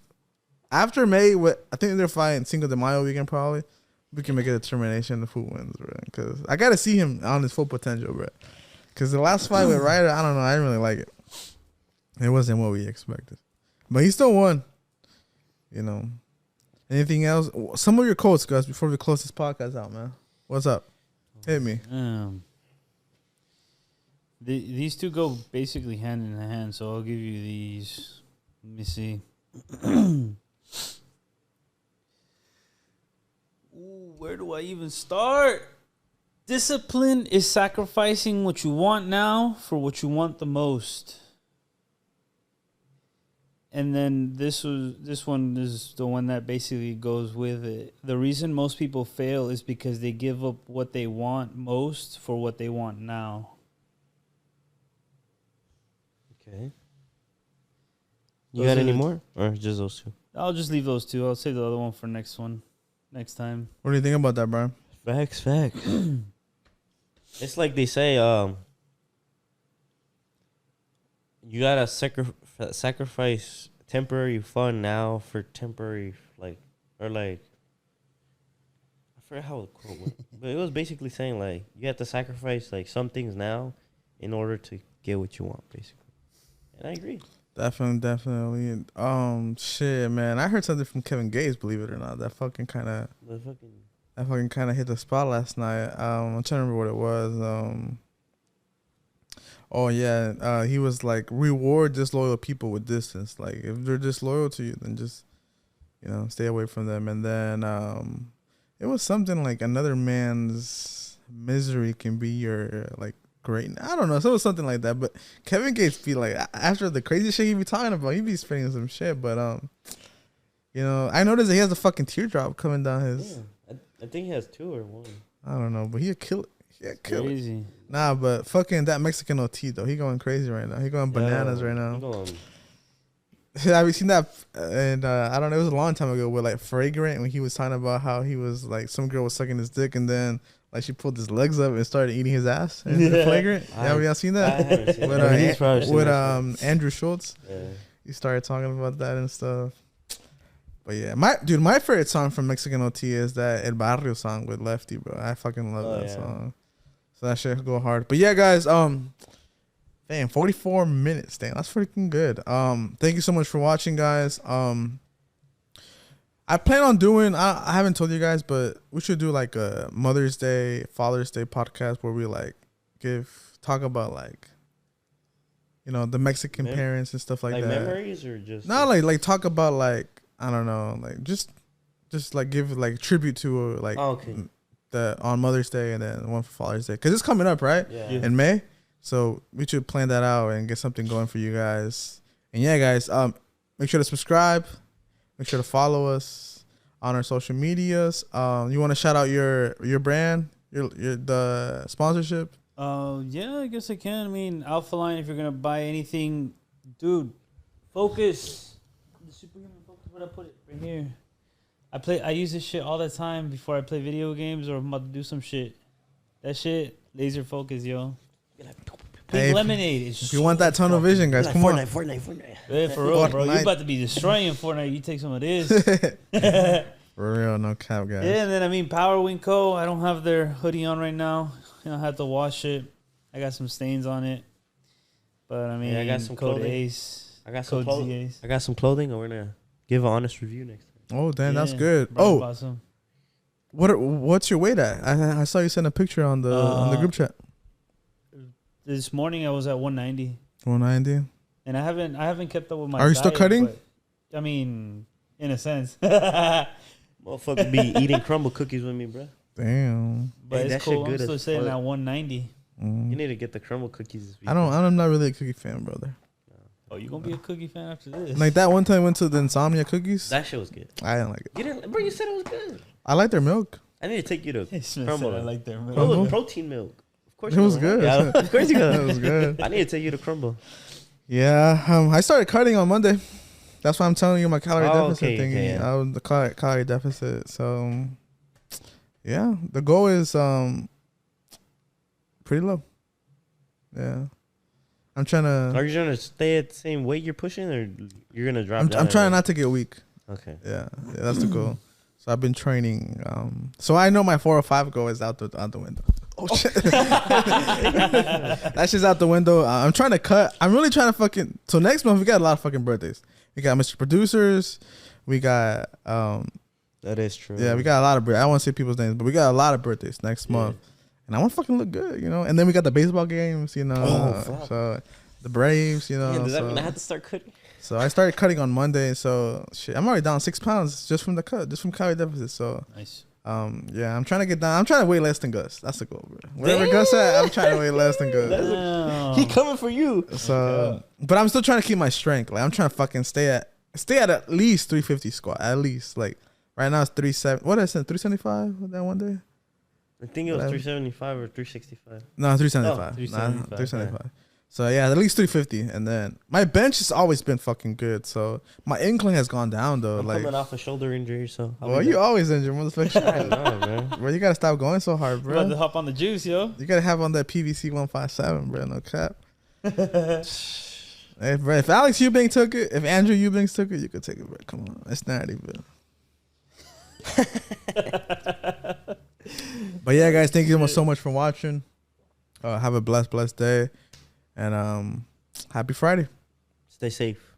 after May. I think they're fighting Cinco de Mayo weekend probably. We can make a determination of who wins, bro. Because I gotta see him on his full potential, bro. Because the last fight with Ryder, I don't know. I didn't really like it. It wasn't what we expected, but he still won. You know. Anything else? Some of your quotes, guys, before we close this podcast out, man. What's up? Hit me.
These two go basically hand in hand, so I'll give you these. Let me see. Ooh, where do I even start? Discipline is sacrificing what you want now for what you want the most. And then this one is the one that basically goes with it. The reason most people fail is because they give up what they want most for what they want now.
Okay. You got any more? Or just those two?
I'll just leave those two. I'll save the other one for next time.
What do you think about that, bro?
Facts. It's like they say, you gotta sacrifice temporary fun now for temporary, I forget how the quote went, but it was basically saying like you have to sacrifice like some things now in order to get what you want, basically. And I agree.
Definitely. Shit, man. I heard something from Kevin Gates, believe it or not. That fucking kind of hit the spot last night. I'm trying to remember what it was. Oh yeah, he was like, reward disloyal people with distance. Like if they're disloyal to you, then just stay away from them. And then it was something like another man's misery can be your like great. I don't know. So it was something like that. But Kevin Gates be like, after the crazy shit he be talking about, he be spitting some shit. But I noticed that he has a fucking teardrop coming down his.
Yeah, I think he has 2 or 1.
I don't know, but he'll kill it. Yeah,
crazy.
Nah, but fucking that Mexican OT though, he going crazy right now. He going bananas right now. Have you seen that? And I don't know, it was a long time ago with like Fragrant when he was talking about how he was like some girl was sucking his dick and then like she pulled his legs up and started eating his ass. And Flagrant. Have y'all seen that?
I haven't seen that.
With Andrew Schultz. Yeah. He started talking about that and stuff. But yeah, my favorite song from Mexican OT is that El Barrio song with Lefty, bro. I fucking love that song. So that shit go hard. But yeah, guys, 44 minutes, damn, that's freaking good. Thank you so much for watching, guys. I plan on doing, I haven't told you guys, but we should do like a Mother's Day, Father's Day podcast where we like talk about like, the Mexican parents and stuff like that.
Like memories or just?
No, like talk about like, I don't know, like just like give like tribute to like on Mother's Day and then one for Father's Day, because it's coming up, right?
Yeah.
In May. So we should plan that out and get something going for you guys. And yeah, guys, make sure to subscribe. Make sure to follow us on our social medias. You want to shout out your brand, the sponsorship?
Yeah, I guess I can. I mean, Alpha Line, if you're gonna buy anything, dude, Focus. The superhuman focus. Where'd I put it? Right here. I use this shit all the time before I play video games or I'm about to do some shit. That shit, laser focus, yo. Pink
Hey,
lemonade.
If you want that tunnel vision, guys,
Like
come on.
Fortnite.
Yeah, for real, bro. You
Fortnite.
about to be destroying Fortnite. You take some of this.
For real, no cap, guys.
Yeah, and then Power Wing Co. I don't have their hoodie on right now. I have to wash it. I got some stains on it. But
I got some
code
clothing.
ACE.
I got some
Code
clothing.
ZAce.
I got some clothing, and we're gonna give an honest review next time.
Oh, damn, that's
Yeah,
good.
bro,
Oh,
awesome.
what's your weight at? I saw you send a picture on the group chat.
This morning I was at 190,
190.
and I haven't kept up with my.
Are you still
diet,
cutting?
but, I mean, in a sense.
Motherfucker be eating crumble cookies with me, bro.
Damn.
But
Hey,
it's
that shit
cool. I'm
good
still
as
sitting
fuck.
at 190.
You need to get the crumble cookies this week.
I'm not really a cookie fan, brother.
Oh, you gonna be a cookie fan after this?
Like that one time I went to the Insomnia cookies.
That shit was good.
I didn't like it.
You didn't, bro. You said it was good.
I like their milk.
I need to take you to
Hey, Smith
crumble.
said I like their milk.
Bro, it
Crumble?
was protein milk. Of course,
It
you
was
know.
good.
Yeah, of course you got
It was good.
I need to take you to crumble.
Yeah, I started cutting on Monday. That's why I'm telling you my calorie deficit
okay,
thingy.
okay, yeah.
The calorie deficit. So, yeah, the goal is pretty low. Yeah, I'm trying to.
Are you trying to stay at the same weight you're pushing, or you're gonna drop down?
I'm trying not to get weak.
Okay.
Yeah, that's the goal. So I've been training. So I know my 405 goal is out the window. Oh shit, that shit's out the window. I'm trying to cut. I'm really trying to fucking. So next month we got a lot of fucking birthdays. We got Mr. Producers. We got
That is true.
yeah, we got a lot of birthdays. I don't want to say people's names, but we got a lot of birthdays next month. And I want to fucking look good, you know. And then we got the baseball games, you know.
Oh, fuck.
So the Braves, you know.
Yeah, does that
so,
mean I have to start cutting?
so I started cutting on Monday. So shit, I'm already down 6 pounds just from the cut, just from calorie deficit. So
Nice.
yeah, I'm trying to get down. I'm trying to weigh less than Gus. That's the goal, bro. Wherever Gus at, I'm trying to weigh less than Gus.
Damn.
He coming for you.
So, but I'm still trying to keep my strength. Like I'm trying to fucking stay at least 350 squat. At least like right now it's 37. What did I say? 375 that one day.
I think it was
Whatever.
375 or 365.
No, 375.
Oh, 375,
375. So yeah, at least 350. And then my bench has always been fucking good. So my incline has gone down though.
I'm
Like,
coming off a shoulder injury, so.
well, you always injured, motherfucker.
I know, man.
Bro, you gotta stop going so hard,
We're about to
bro.
hop on the juice, yo.
You gotta have on that PVC 157, bro. No cap. Hey, bro, if Alex Eubank took it, if Andrew Eubanks took it, you could take it, bro. Come on, it's natty, bro. But yeah, guys, thank you so much for watching. Have a blessed day, and happy Friday.
Stay safe.